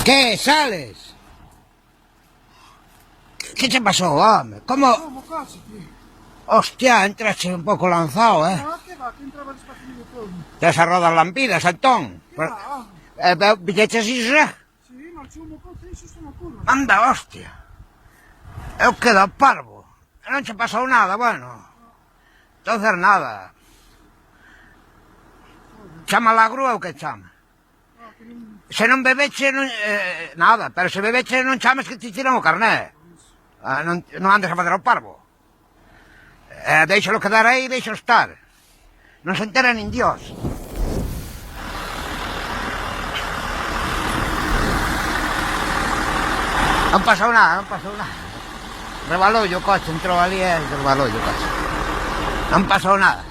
¿Qué? ¿Sales? ¿Qué te pasó, hombre? ¿Cómo? ¿Cómo casi, tío? Hostia, entraste un poco lanzado, ¿eh? No, ¿qué va? Que entraba despacio de todo. De esas rodas lampidas, Antón. ¿Qué va? Billetes isra? Sí, marchou un coche e iso na curva. Anda, hostia. Eu quedo parvo. Non che pasou nada, bueno. Entonces nada. Chama la grúa ou que chama? Se non bebeche, non, nada. Pero se bebeche non chames que te tiran o carné. Non andes a fazer o parvo. Deixalo quedar aí, deixalo estar. Non se entera nin Dios. Non pasou nada, non pasou nada. Rebalou o coche, entrou ali e rebalou o coche. Non pasou nada.